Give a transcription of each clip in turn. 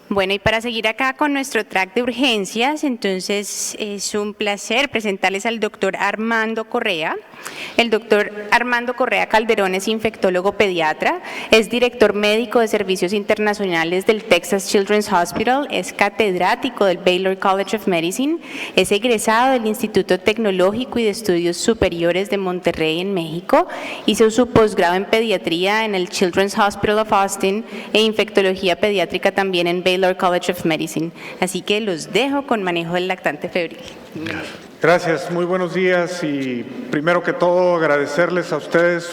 Bueno, y para seguir acá con nuestro track de urgencias, entonces es un placer presentarles al doctor Armando Correa. El doctor Armando Correa Calderón es infectólogo pediatra, es director médico de servicios internacionales del Texas Children's Hospital, es catedrático del Baylor College of Medicine, es egresado del Instituto Tecnológico y de Estudios Superiores de Monterrey en México, hizo su posgrado en pediatría en el Children's Hospital of Austin e infectología pediátrica también en Baylor College of Medicine. Así que los dejo con manejo del lactante febril. Gracias, muy buenos días y primero que todo agradecerles a ustedes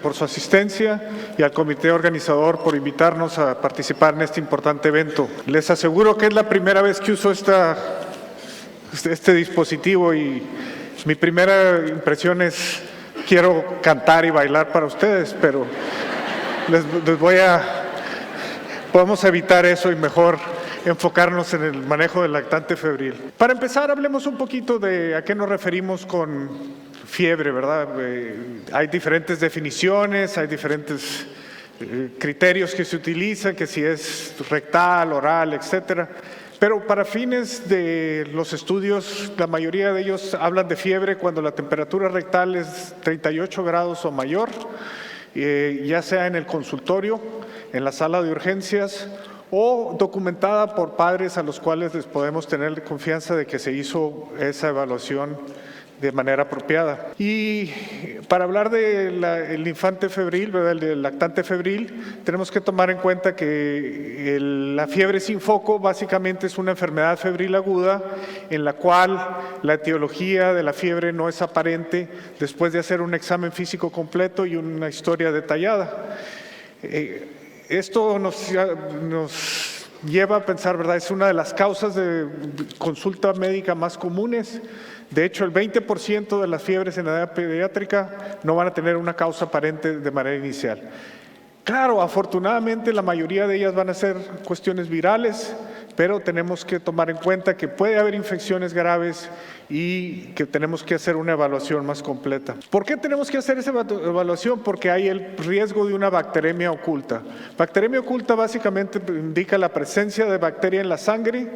por su asistencia y al comité organizador por invitarnos a participar en este importante evento. Les aseguro que es la primera vez que uso este dispositivo y mi primera impresión es quiero cantar y bailar para ustedes, pero podemos evitar eso y mejor enfocarnos en el manejo del lactante febril. Para empezar, hablemos un poquito de a qué nos referimos con fiebre, ¿verdad? Hay diferentes definiciones, hay diferentes criterios que se utilizan, que si es rectal, oral, etcétera. Pero para fines de los estudios, la mayoría de ellos hablan de fiebre cuando la temperatura rectal es 38 grados o mayor, ya sea en el consultorio, en la sala de urgencias o documentada por padres a los cuales les podemos tener confianza de que se hizo esa evaluación de manera apropiada. Y para hablar del infante febril, ¿verdad? El lactante febril, tenemos que tomar en cuenta que la fiebre sin foco básicamente es una enfermedad febril aguda en la cual la etiología de la fiebre no es aparente después de hacer un examen físico completo y una historia detallada. Esto nos lleva a pensar, ¿verdad? Es una de las causas de consulta médica más comunes. De hecho, el 20% de las fiebres en la edad pediátrica no van a tener una causa aparente de manera inicial. Claro, afortunadamente la mayoría de ellas van a ser cuestiones virales, pero tenemos que tomar en cuenta que puede haber infecciones graves y que tenemos que hacer una evaluación más completa. ¿Por qué tenemos que hacer esa evaluación? Porque hay el riesgo de una bacteremia oculta. Bacteremia oculta básicamente indica la presencia de bacteria en la sangre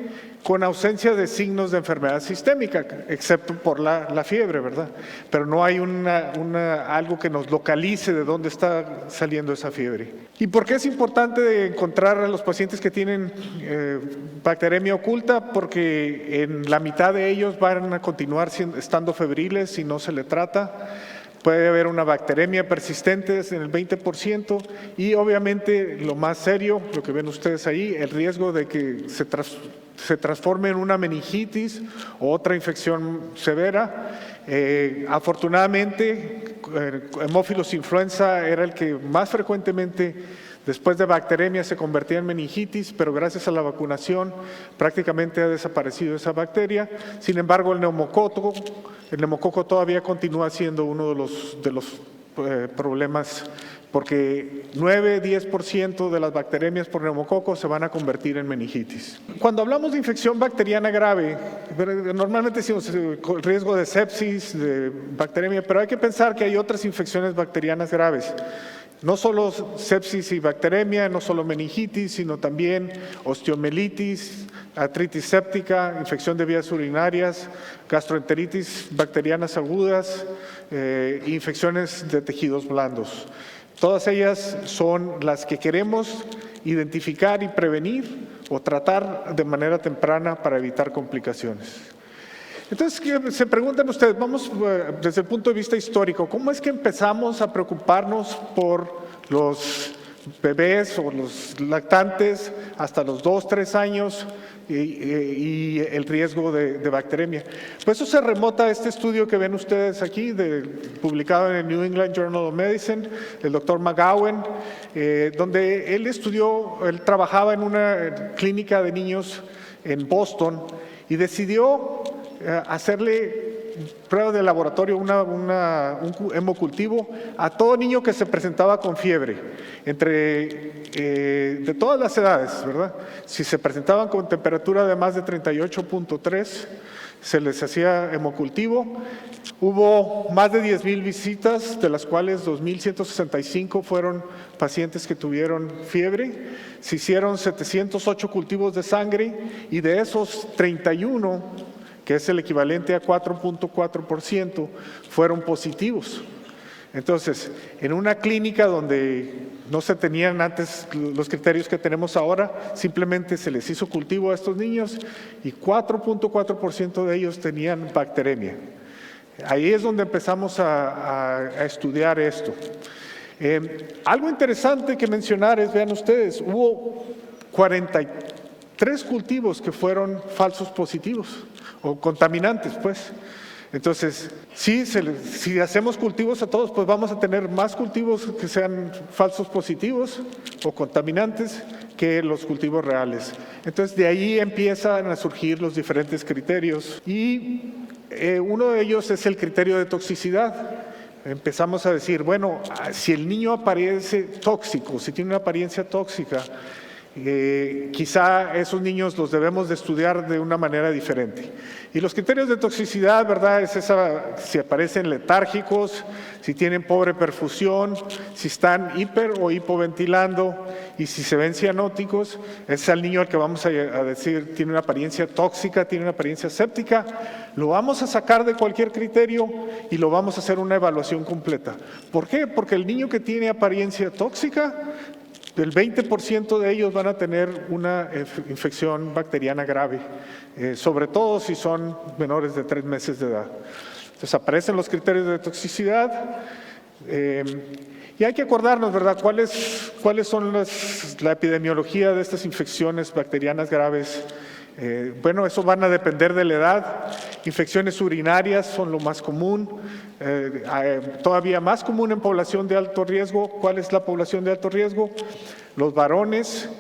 con ausencia de signos de enfermedad sistémica, excepto por la fiebre, ¿verdad? Pero no hay algo que nos localice de dónde está saliendo esa fiebre. ¿Y por qué es importante encontrar a los pacientes que tienen bacteremia oculta? Porque en la mitad de ellos van a continuar estando febriles si no se le trata. Puede haber una bacteremia persistente en el 20% y obviamente lo más serio, lo que ven ustedes ahí, el riesgo de que se transforme en una meningitis o otra infección severa. Afortunadamente, Haemophilus influenza era el que más frecuentemente después de bacteremia se convertía en meningitis, pero gracias a la vacunación prácticamente ha desaparecido esa bacteria. Sin embargo, el neumococo todavía continúa siendo uno de los problemas, porque 9-10% de las bacteremias por neumococo se van a convertir en meningitis. Cuando hablamos de infección bacteriana grave, normalmente decimos el riesgo de sepsis, de bacteremia, pero hay que pensar que hay otras infecciones bacterianas graves. No solo sepsis y bacteremia, no solo meningitis, sino también osteomielitis, artritis séptica, infección de vías urinarias, gastroenteritis bacterianas agudas, infecciones de tejidos blandos. Todas ellas son las que queremos identificar y prevenir o tratar de manera temprana para evitar complicaciones. Entonces, se preguntan ustedes, vamos desde el punto de vista histórico, ¿cómo es que empezamos a preocuparnos por los bebés o los lactantes hasta los 2-3 años y el riesgo de bacteremia? Pues eso se remota a este estudio que ven ustedes aquí, publicado en el New England Journal of Medicine, del doctor McGowan, donde él trabajaba en una clínica de niños en Boston y decidió hacerle prueba de laboratorio, un hemocultivo a todo niño que se presentaba con fiebre, de todas las edades, ¿verdad? Si se presentaban con temperatura de más de 38.3, se les hacía hemocultivo. Hubo más de 10,000 visitas, de las cuales 2,165 fueron pacientes que tuvieron fiebre. Se hicieron 708 cultivos de sangre y de esos 31, que es el equivalente a 4.4%, fueron positivos. Entonces, en una clínica donde no se tenían antes los criterios que tenemos ahora, simplemente se les hizo cultivo a estos niños y 4.4% de ellos tenían bacteremia. Ahí es donde empezamos a estudiar esto. Algo interesante que mencionar es, vean ustedes, hubo 43 cultivos que fueron falsos positivos o contaminantes, pues. Entonces, si hacemos cultivos a todos, pues vamos a tener más cultivos que sean falsos positivos o contaminantes que los cultivos reales. Entonces, de ahí empiezan a surgir los diferentes criterios y uno de ellos es el criterio de toxicidad. Empezamos a decir, bueno, si el niño aparece tóxico, si tiene una apariencia tóxica, quizá esos niños los debemos de estudiar de una manera diferente. Y los criterios de toxicidad, ¿verdad? Es si aparecen letárgicos, si tienen pobre perfusión, si están hiper o hipoventilando y si se ven cianóticos. Es al niño al que vamos a decir tiene una apariencia tóxica, tiene una apariencia séptica. Lo vamos a sacar de cualquier criterio y lo vamos a hacer una evaluación completa. ¿Por qué? Porque el niño que tiene apariencia tóxica, el 20% de ellos van a tener una infección bacteriana grave, sobre todo si son menores de 3 meses de edad. Entonces aparecen los criterios de toxicidad y hay que acordarnos, ¿verdad?, cuáles son la epidemiología de estas infecciones bacterianas graves. Bueno, eso van a depender de la edad. Infecciones urinarias son lo más común, todavía más común en población de alto riesgo. ¿Cuál es la población de alto riesgo? Los varones,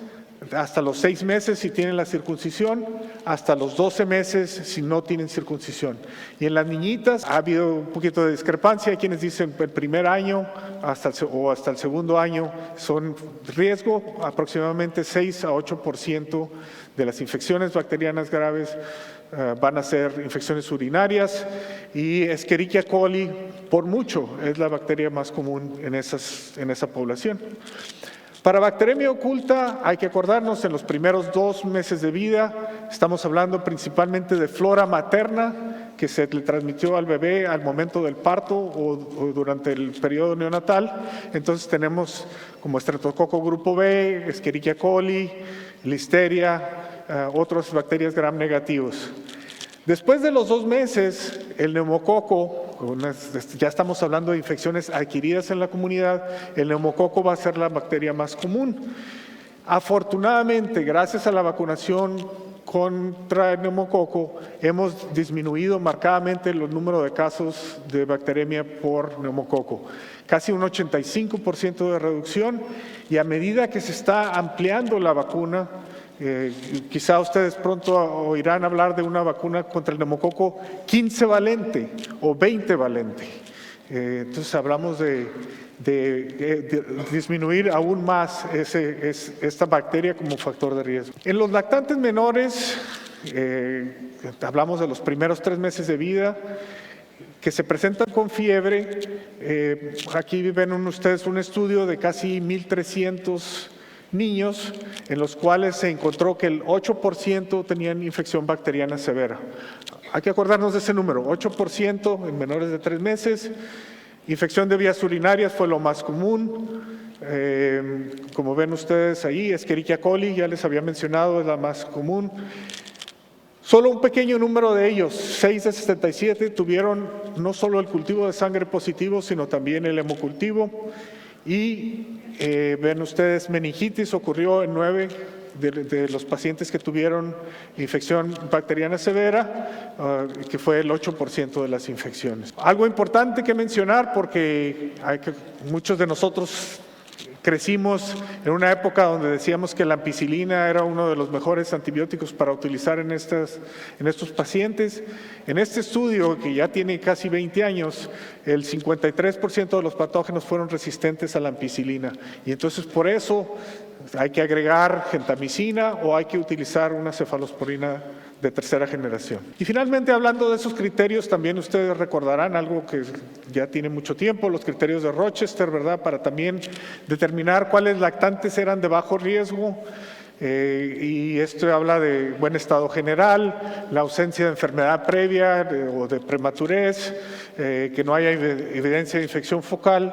hasta los 6 meses si tienen la circuncisión, hasta los 12 meses si no tienen circuncisión. Y en las niñitas ha habido un poquito de discrepancia. Hay quienes dicen el primer año hasta el segundo año son riesgo, aproximadamente 6 a 8% de las infecciones bacterianas graves van a ser infecciones urinarias y Escherichia coli por mucho es la bacteria más común en esa población. Para bacteremia oculta hay que acordarnos en los primeros 2 meses de vida, estamos hablando principalmente de flora materna que se le transmitió al bebé al momento del parto o durante el periodo neonatal. Entonces tenemos como estreptococo grupo B, Escherichia coli, Listeria, otras bacterias gram negativos. Después de los 2 meses, el neumococo, ya estamos hablando de infecciones adquiridas en la comunidad, el neumococo va a ser la bacteria más común. Afortunadamente, gracias a la vacunación contra el neumococo, hemos disminuido marcadamente el número de casos de bacteremia por neumococo. Casi un 85% de reducción, y a medida que se está ampliando la vacuna, quizá ustedes pronto oirán hablar de una vacuna contra el neumococo 15 valente o 20 valente. Entonces hablamos de disminuir aún más esta bacteria como factor de riesgo. En los lactantes menores, hablamos de los primeros 3 meses de vida, que se presentan con fiebre. Aquí ven ustedes un estudio de casi 1,300 niños en los cuales se encontró que el 8% tenían infección bacteriana severa. Hay que acordarnos de ese número, 8% en menores de 3 meses. Infección de vías urinarias fue lo más común. Como ven ustedes ahí, Escherichia coli, ya les había mencionado, es la más común. Solo un pequeño número de ellos, 6 de 77, tuvieron no solo el cultivo de sangre positivo, sino también el hemocultivo. Y ven ustedes, meningitis ocurrió en 9 de los pacientes que tuvieron infección bacteriana severa, que fue el 8% de las infecciones. Algo importante que mencionar, porque muchos de nosotros Crecimos en una época donde decíamos que la ampicilina era uno de los mejores antibióticos para utilizar en estos pacientes. En este estudio, que ya tiene casi 20 años, el 53% de los patógenos fueron resistentes a la ampicilina. Y entonces por eso hay que agregar gentamicina o hay que utilizar una cefalosporina de tercera generación. Y finalmente, hablando de esos criterios, también ustedes recordarán algo que ya tiene mucho tiempo, los criterios de Rochester, ¿verdad? Para también determinar cuáles lactantes eran de bajo riesgo. Y esto habla de buen estado general, la ausencia de enfermedad previa o de prematurez, que no haya evidencia de infección focal.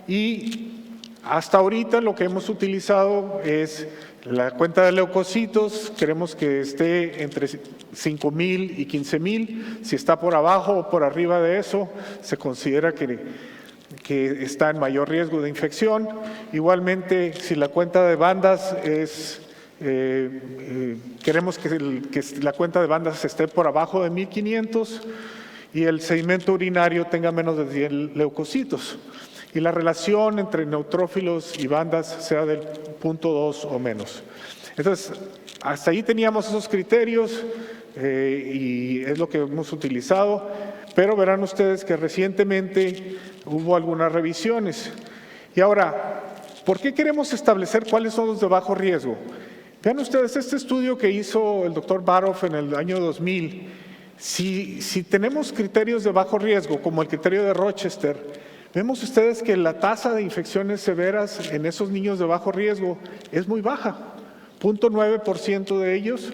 Y hasta ahorita lo que hemos utilizado es la cuenta de leucocitos. Queremos que esté entre 5,000 y 15,000. Si está por abajo o por arriba de eso, se considera que está en mayor riesgo de infección. Igualmente, si la cuenta de bandas es, queremos que la cuenta de bandas esté por abajo de 1,500 y el sedimento urinario tenga menos de 10 leucocitos. Y la relación entre neutrófilos y bandas sea del 0.2 o menos. Entonces, hasta ahí teníamos esos criterios y es lo que hemos utilizado, pero verán ustedes que recientemente hubo algunas revisiones. Y ahora, ¿por qué queremos establecer cuáles son los de bajo riesgo? Vean ustedes este estudio que hizo el doctor Barov en el año 2000. Si tenemos criterios de bajo riesgo, como el criterio de Rochester, vemos ustedes que la tasa de infecciones severas en esos niños de bajo riesgo es muy baja, 0.9% de ellos,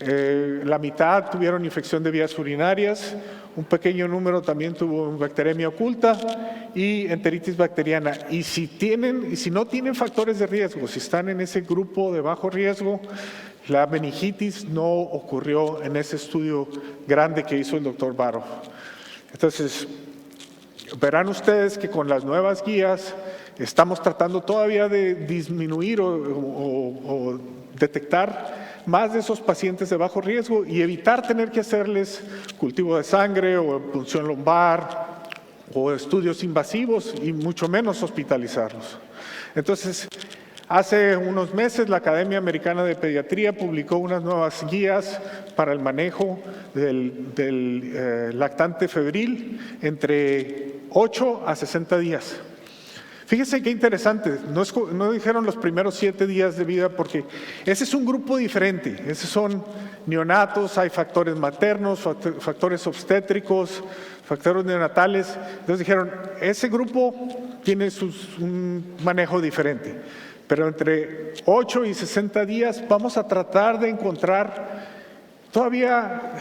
la mitad tuvieron infección de vías urinarias, un pequeño número también tuvo bacteremia oculta y enteritis bacteriana. Y si no tienen factores de riesgo, si están en ese grupo de bajo riesgo, la meningitis no ocurrió en ese estudio grande que hizo el doctor Barov. Entonces, verán ustedes que con las nuevas guías estamos tratando todavía de disminuir o detectar más de esos pacientes de bajo riesgo y evitar tener que hacerles cultivo de sangre o punción lumbar o estudios invasivos y mucho menos hospitalizarlos. Entonces, hace unos meses la Academia Americana de Pediatría publicó unas nuevas guías para el manejo del lactante febril entre 8 a 60 días. Fíjense qué interesante, no dijeron los primeros 7 días de vida porque ese es un grupo diferente, esos son neonatos, hay factores maternos, factores obstétricos, factores neonatales. Entonces dijeron, ese grupo tiene un manejo diferente, pero entre 8 y 60 días vamos a tratar de encontrar todavía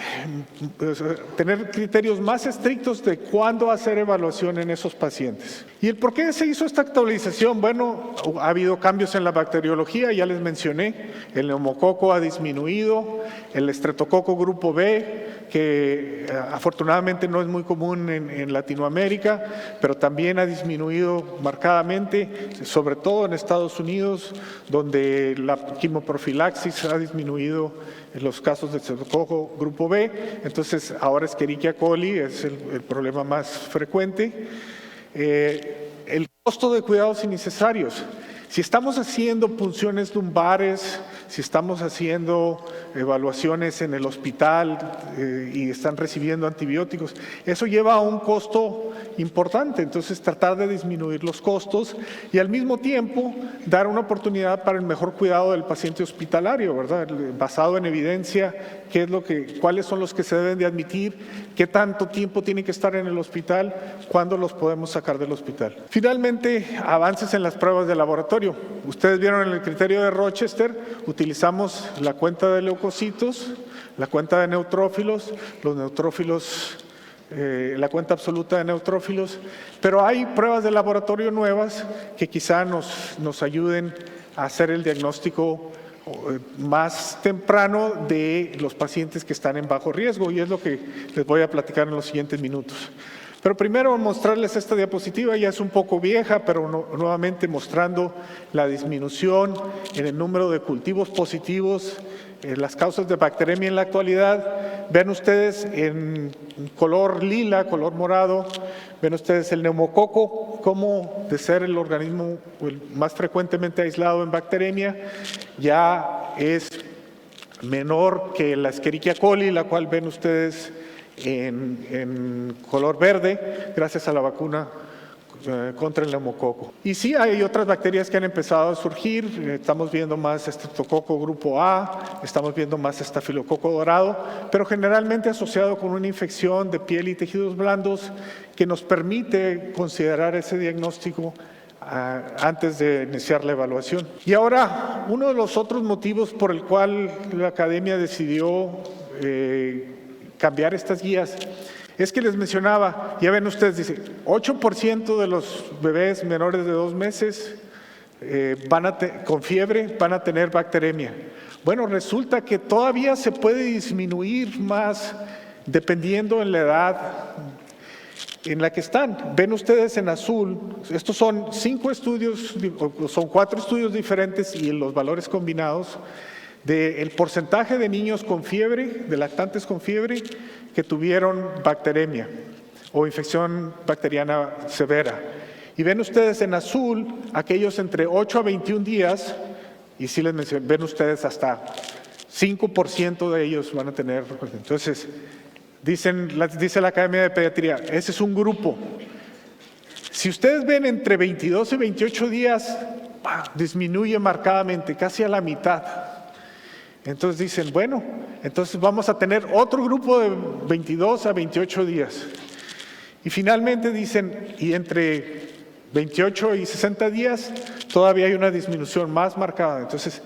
tener criterios más estrictos de cuándo hacer evaluación en esos pacientes. ¿Y el por qué se hizo esta actualización? Bueno, ha habido cambios en la bacteriología, ya les mencioné, el neumococo ha disminuido, el estreptococo grupo B, que afortunadamente no es muy común en Latinoamérica, pero también ha disminuido marcadamente, sobre todo en Estados Unidos, donde la quimoprofilaxis ha disminuido en los casos de estreptococo grupo B. Entonces ahora Escherichia coli es el problema más frecuente. El costo de cuidados innecesarios. Si estamos haciendo punciones lumbares, si estamos haciendo evaluaciones en el hospital y están recibiendo antibióticos, eso lleva a un costo importante. Entonces tratar de disminuir los costos y al mismo tiempo dar una oportunidad para el mejor cuidado del paciente hospitalario, ¿verdad? Basado en evidencia, cuáles son los que se deben de admitir, qué tanto tiempo tienen que estar en el hospital, cuándo los podemos sacar del hospital. Finalmente, avances en las pruebas de laboratorio. Ustedes vieron en el criterio de Rochester, utilizamos la cuenta de leucocitos, la cuenta de neutrófilos, los neutrófilos, la cuenta absoluta de neutrófilos, pero hay pruebas de laboratorio nuevas que quizá nos ayuden a hacer el diagnóstico más temprano de los pacientes que están en bajo riesgo y es lo que les voy a platicar en los siguientes minutos. Pero primero mostrarles esta diapositiva, ya es un poco vieja, pero nuevamente mostrando la disminución en el número de cultivos positivos, las causas de bacteremia en la actualidad. Ven ustedes en color lila, color morado, ven ustedes el neumococo cómo de ser el organismo el más frecuentemente aislado en bacteremia, ya es menor que la Escherichia coli, la cual ven ustedes en color verde, gracias a la vacuna contra el neumococo. Y sí, hay otras bacterias que han empezado a surgir. Estamos viendo más estreptococo grupo A, estamos viendo más estafilococo dorado, pero generalmente asociado con una infección de piel y tejidos blandos que nos permite considerar ese diagnóstico antes de iniciar la evaluación. Y ahora, uno de los otros motivos por el cual la academia decidió cambiar estas guías es que les mencionaba, ya ven ustedes, dice, 8% de los bebés menores de 2 meses con fiebre van a tener bacteremia. Bueno, resulta que todavía se puede disminuir más dependiendo en la edad en la que están. Ven ustedes en azul, estos son 5 estudios, son 4 estudios diferentes y los valores combinados del porcentaje de niños con fiebre, de lactantes con fiebre, que tuvieron bacteremia o infección bacteriana severa. Y ven ustedes en azul aquellos entre 8 a 21 días, y sí les mencioné, ven ustedes hasta 5% de ellos van a tener. Entonces, dice la Academia de Pediatría, ese es un grupo. Si ustedes ven entre 22 y 28 días, disminuye marcadamente, casi a la mitad. Entonces dicen, bueno, entonces vamos a tener otro grupo de 22 a 28 días. Y finalmente dicen, y entre 28 y 60 días todavía hay una disminución más marcada. Entonces,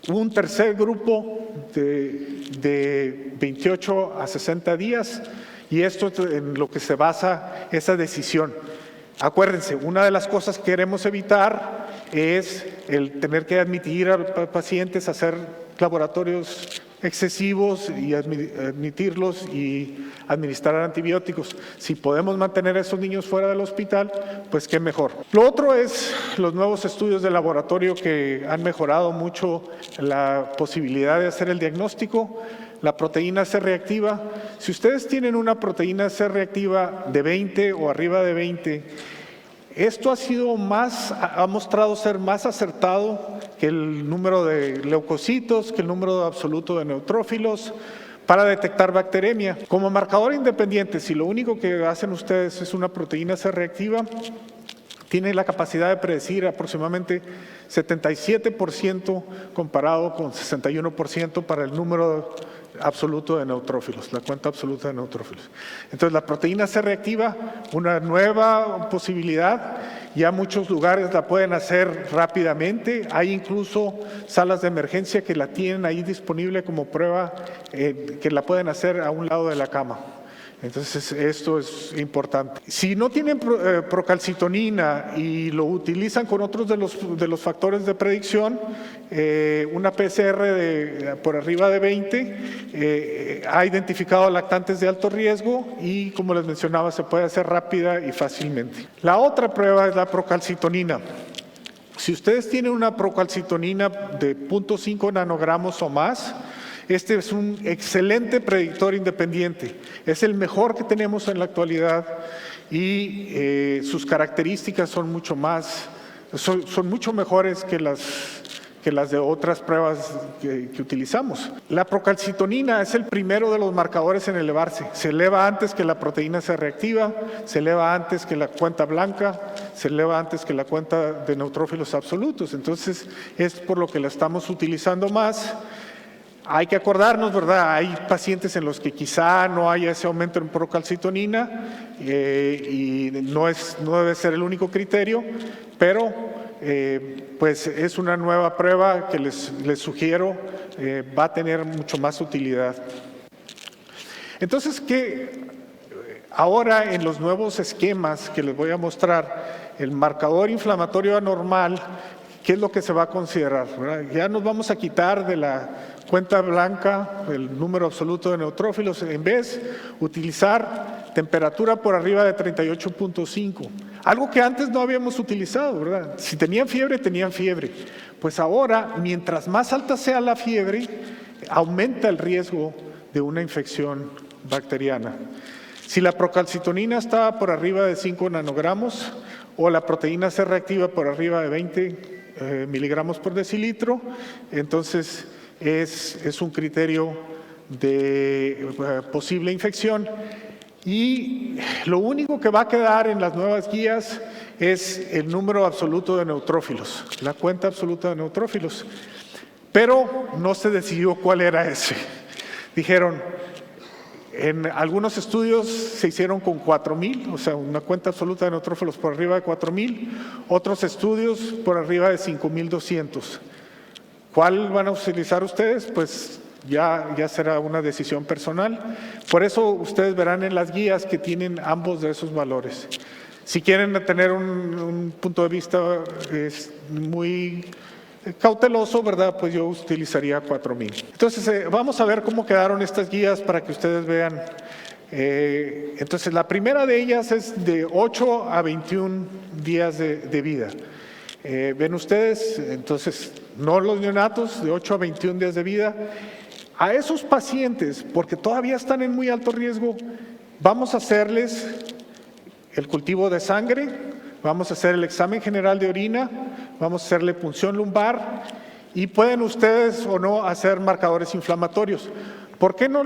un tercer grupo de 28 a 60 días, y esto es en lo que se basa esa decisión. Acuérdense, una de las cosas que queremos evitar es el tener que admitir a pacientes a hacer laboratorios excesivos y admitirlos y administrar antibióticos. Si podemos mantener a esos niños fuera del hospital, pues qué mejor. Lo otro es los nuevos estudios de laboratorio que han mejorado mucho la posibilidad de hacer el diagnóstico. La proteína C reactiva, si ustedes tienen una proteína C reactiva de 20 o arriba de 20, esto ha mostrado ser más acertado que el número de leucocitos, que el número absoluto de neutrófilos para detectar bacteremia. Como marcador independiente, si lo único que hacen ustedes es una proteína C reactiva, tiene la capacidad de predecir aproximadamente 77% comparado con 61% para el número absoluto de neutrófilos, la cuenta absoluta de neutrófilos. Entonces la proteína C reactiva, una nueva posibilidad, ya muchos lugares la pueden hacer rápidamente, hay incluso salas de emergencia que la tienen ahí disponible como prueba, que la pueden hacer a un lado de la cama. Entonces esto es importante. Si no tienen procalcitonina y lo utilizan con otros de los factores de predicción, una PCR por arriba de 20 ha identificado lactantes de alto riesgo y, como les mencionaba, se puede hacer rápida y fácilmente. La otra prueba es la procalcitonina. Si ustedes tienen una procalcitonina de 0.5 nanogramos o más, este es un excelente predictor independiente, es el mejor que tenemos en la actualidad y sus características son mucho mejores que las de otras pruebas que utilizamos. La procalcitonina es el primero de los marcadores en elevarse, se eleva antes que la proteína C reactiva, se eleva antes que la cuenta blanca, se eleva antes que la cuenta de neutrófilos absolutos, entonces es por lo que la estamos utilizando más. Hay que acordarnos, ¿verdad? Hay pacientes en los que quizá no haya ese aumento en procalcitonina y no debe ser el único criterio, pero pues es una nueva prueba que les sugiero, va a tener mucho más utilidad. Entonces, ahora en los nuevos esquemas que les voy a mostrar, el marcador inflamatorio anormal, ¿qué es lo que se va a considerar? ¿Verdad? Ya nos vamos a quitar de la cuenta blanca el número absoluto de neutrófilos, en vez utilizar temperatura por arriba de 38.5, algo que antes no habíamos utilizado, ¿verdad? Si tenían fiebre, tenían fiebre. Pues ahora, mientras más alta sea la fiebre, aumenta el riesgo de una infección bacteriana. Si la procalcitonina está por arriba de 5 nanogramos o la proteína C reactiva por arriba de 20 miligramos por decilitro, entonces es un criterio de posible infección. Y lo único que va a quedar en las nuevas guías es el número absoluto de neutrófilos, la cuenta absoluta de neutrófilos. Pero no se decidió cuál era ese. Dijeron, en algunos estudios se hicieron con 4,000, o sea, una cuenta absoluta de neutrófilos por arriba de 4,000, otros estudios por arriba de 5,200. ¿Cuál van a utilizar ustedes? Pues ya será una decisión personal. Por eso ustedes verán en las guías que tienen ambos de esos valores. Si quieren tener un punto de vista muy cauteloso, ¿verdad? Pues yo utilizaría 4,000. Entonces, vamos a ver cómo quedaron estas guías para que ustedes vean. Entonces, la primera de ellas es de 8 a 21 días de vida. Ven ustedes, entonces, no los neonatos, de 8 a 21 días de vida. A esos pacientes, porque todavía están en muy alto riesgo, vamos a hacerles el cultivo de sangre, vamos a hacer el examen general de orina, vamos a hacerle punción lumbar y pueden ustedes o no hacer marcadores inflamatorios. ¿Por qué no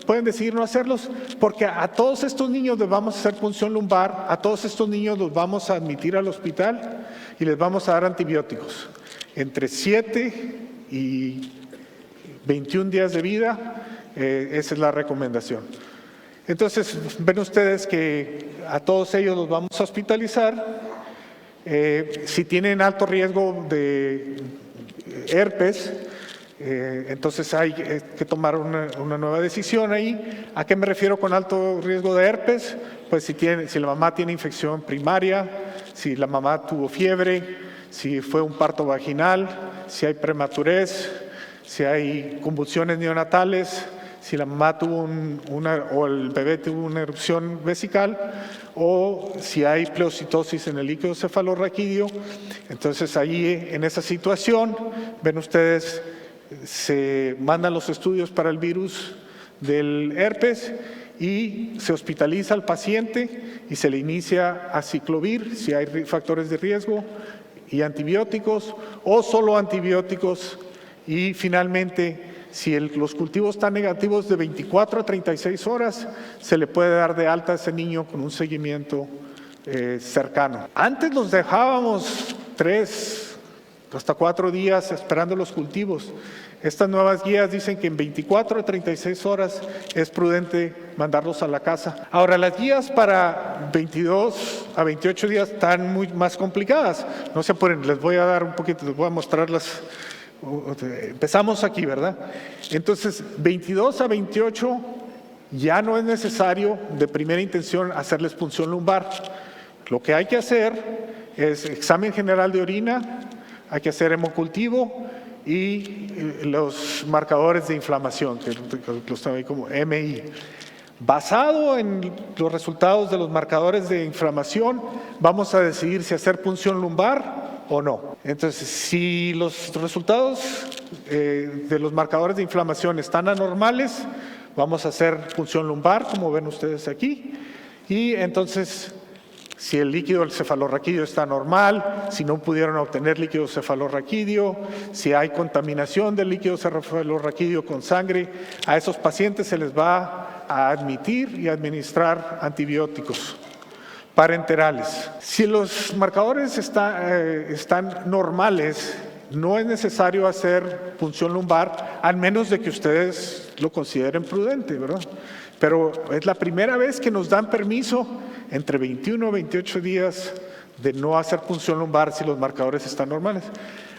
pueden decidir no hacerlos? Porque a todos estos niños les vamos a hacer punción lumbar, a todos estos niños los vamos a admitir al hospital y les vamos a dar antibióticos. Entre 7 y 21 días de vida, esa es la recomendación. Entonces, ven ustedes que a todos ellos los vamos a hospitalizar. Si tienen alto riesgo de herpes, entonces hay que tomar una nueva decisión ahí. ¿A qué me refiero con alto riesgo de herpes? Pues si la mamá tiene infección primaria, si la mamá tuvo fiebre, si fue un parto vaginal, si hay prematurez, si hay convulsiones neonatales, si la mamá tuvo o el bebé tuvo una erupción vesical, o si hay pleocitosis en el líquido cefalorraquídeo. Entonces ahí en esa situación, ven ustedes, se mandan los estudios para el virus del herpes y se hospitaliza al paciente y se le inicia aciclovir si hay factores de riesgo y antibióticos o solo antibióticos. Y finalmente, si los cultivos están negativos de 24 a 36 horas, se le puede dar de alta a ese niño con un seguimiento cercano. Antes los dejábamos 3 hasta 4 días esperando los cultivos. Estas nuevas guías dicen que en 24 a 36 horas es prudente mandarlos a la casa. Ahora, las guías para 22 a 28 días están muy más complicadas. No se apuren, les voy a dar un poquito, les voy a mostrarlas. Empezamos aquí, ¿verdad? Entonces, 22 a 28 ya no es necesario de primera intención hacerles punción lumbar. Lo que hay que hacer es examen general de orina, hay que hacer hemocultivo y los marcadores de inflamación, que los tengo ahí como MI. Basado en los resultados de los marcadores de inflamación, vamos a decidir si hacer punción lumbar o no. Entonces, si los resultados de los marcadores de inflamación están anormales, vamos a hacer punción lumbar, como ven ustedes aquí, y entonces, si el líquido cefalorraquídeo está normal, si no pudieron obtener líquido cefalorraquídeo, si hay contaminación del líquido cefalorraquídeo con sangre, a esos pacientes se les va a admitir y administrar antibióticos parenterales. Si los marcadores están normales, no es necesario hacer punción lumbar, al menos de que ustedes lo consideren prudente, ¿verdad? Pero es la primera vez que nos dan permiso entre 21 y 28 días de no hacer punción lumbar si los marcadores están normales.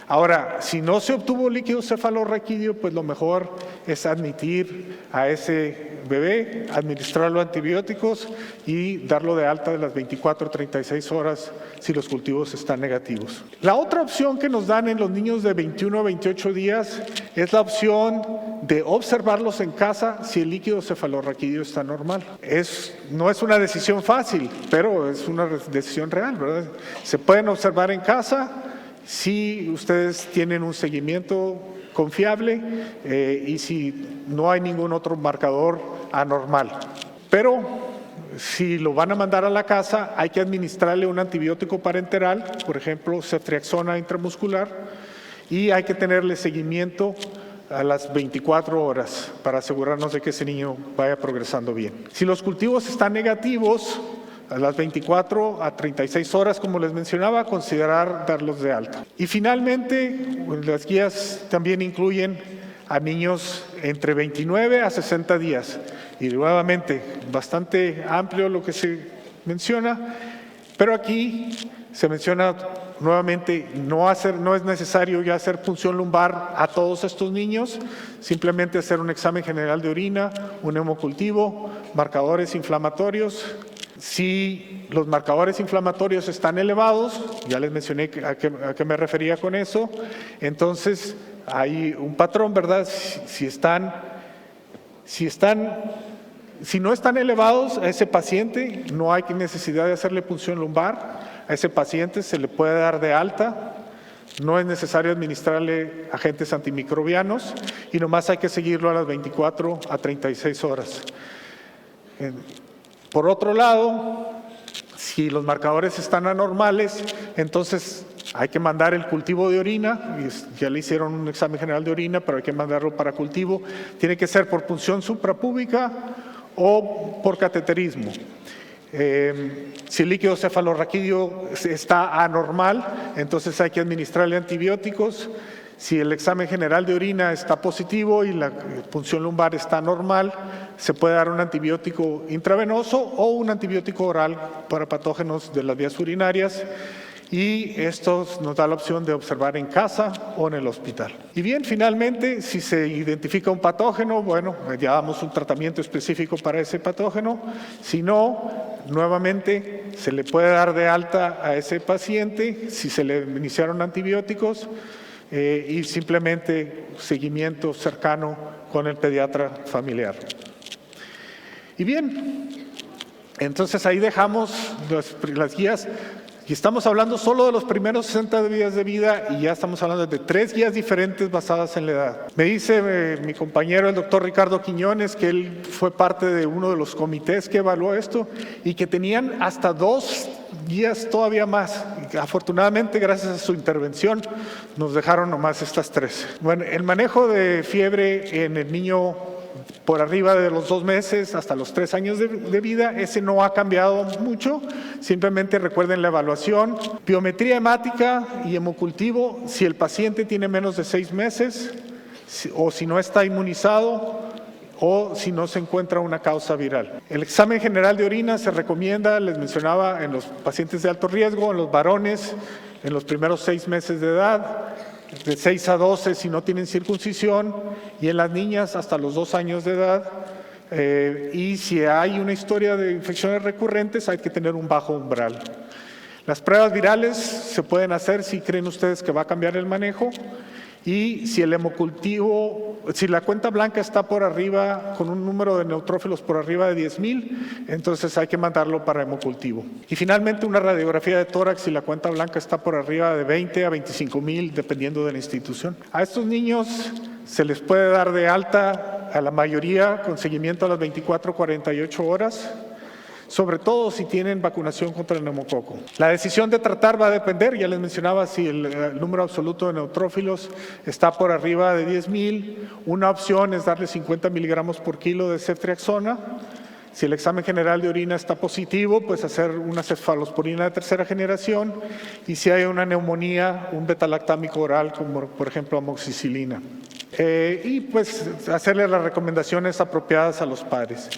Ahora, si no se obtuvo líquido cefalorraquídeo, pues lo mejor es admitir a ese bebé, administrarlo antibióticos y darlo de alta de las 24 a 36 horas si los cultivos están negativos. La otra opción que nos dan en los niños de 21 a 28 días es la opción de observarlos en casa si el líquido cefalorraquídeo está normal. No es una decisión fácil, pero es una decisión real, ¿verdad? Se pueden observar en casa si ustedes tienen un seguimiento confiable y si no hay ningún otro marcador anormal. Pero Si lo van a mandar a la casa, hay que administrarle un antibiótico parenteral, por ejemplo, ceftriaxona intramuscular, y hay que tenerle seguimiento a las 24 horas para asegurarnos de que ese niño vaya progresando bien. Si los cultivos están negativos, a las 24 a 36 horas, como les mencionaba, considerar darlos de alta. Y finalmente, las guías también incluyen a niños entre 29 a 60 días. Y nuevamente, bastante amplio lo que se menciona, pero aquí se menciona nuevamente, no es necesario ya hacer punción lumbar a todos estos niños, simplemente hacer un examen general de orina, un hemocultivo, marcadores inflamatorios. Si los marcadores inflamatorios están elevados, ya les mencioné a qué me refería con eso, entonces hay un patrón, ¿verdad? Si no están elevados a ese paciente, no hay necesidad de hacerle punción lumbar, a ese paciente se le puede dar de alta, no es necesario administrarle agentes antimicrobianos y nomás hay que seguirlo a las 24 a 36 horas. Por otro lado, si los marcadores están anormales, entonces hay que mandar el cultivo de orina, ya le hicieron un examen general de orina, pero hay que mandarlo para cultivo. Tiene que ser por punción suprapúbica o por cateterismo. Si el líquido cefalorraquídeo está anormal, entonces hay que administrarle antibióticos. Si el examen general de orina está positivo y la punción lumbar está normal, se puede dar un antibiótico intravenoso o un antibiótico oral para patógenos de las vías urinarias. Y esto nos da la opción de observar en casa o en el hospital. Y bien, finalmente, si se identifica un patógeno, bueno, ya damos un tratamiento específico para ese patógeno. Si no, nuevamente se le puede dar de alta a ese paciente si se le iniciaron antibióticos y simplemente seguimiento cercano con el pediatra familiar. Y bien, entonces ahí dejamos las guías. Y estamos hablando solo de los primeros 60 días de vida y ya estamos hablando de 3 guías diferentes basadas en la edad. Me dice mi compañero, el doctor Ricardo Quiñones, que él fue parte de uno de los comités que evaluó esto y que tenían hasta 2 guías todavía más. Afortunadamente, gracias a su intervención, nos dejaron nomás estas 3. Bueno, el manejo de fiebre en el niño por arriba de los 2 meses hasta los 3 años de vida, ese no ha cambiado mucho, simplemente recuerden la evaluación, biometría hemática y hemocultivo, si el paciente tiene menos de 6 meses o si no está inmunizado o si no se encuentra una causa viral. El examen general de orina se recomienda, les mencionaba, en los pacientes de alto riesgo, en los varones, en los primeros 6 meses de edad, de 6 a 12 si no tienen circuncisión, y en las niñas hasta los 2 años de edad. Y si hay una historia de infecciones recurrentes, hay que tener un bajo umbral. Las pruebas virales se pueden hacer si creen ustedes que va a cambiar el manejo. Y si el hemocultivo, si la cuenta blanca está por arriba, con un número de neutrófilos por arriba de 10,000, entonces hay que mandarlo para hemocultivo. Y finalmente una radiografía de tórax, si la cuenta blanca está por arriba de 20 a 25,000, dependiendo de la institución. A estos niños se les puede dar de alta a la mayoría con seguimiento a las 24 a 48 horas. Sobre todo si tienen vacunación contra el neumococo. La decisión de tratar va a depender, ya les mencionaba, si el número absoluto de neutrófilos está por arriba de 10,000. Una opción es darle 50 miligramos por kilo de ceftriaxona. Si el examen general de orina está positivo, pues hacer una cefalosporina de 3ª generación. Y si hay una neumonía, un betalactámico oral, como por ejemplo amoxicilina. Y pues hacerle las recomendaciones apropiadas a los padres.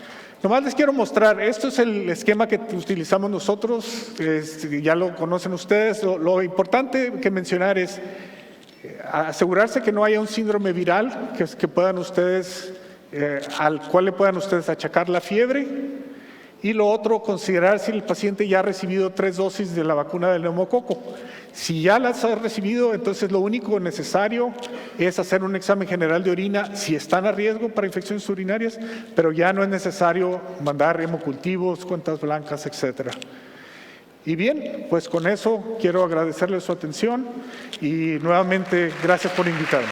Nomás les quiero mostrar, esto es el esquema que utilizamos nosotros, ya lo conocen ustedes. Lo importante que mencionar es asegurarse que no haya un síndrome viral que puedan ustedes, al cual le puedan ustedes achacar la fiebre. Y lo otro, considerar si el paciente ya ha recibido 3 dosis de la vacuna del neumococo. Si ya las ha recibido, entonces lo único necesario es hacer un examen general de orina si están a riesgo para infecciones urinarias, pero ya no es necesario mandar hemocultivos, cuentas blancas, etc. Y bien, pues con eso quiero agradecerles su atención y nuevamente gracias por invitarme.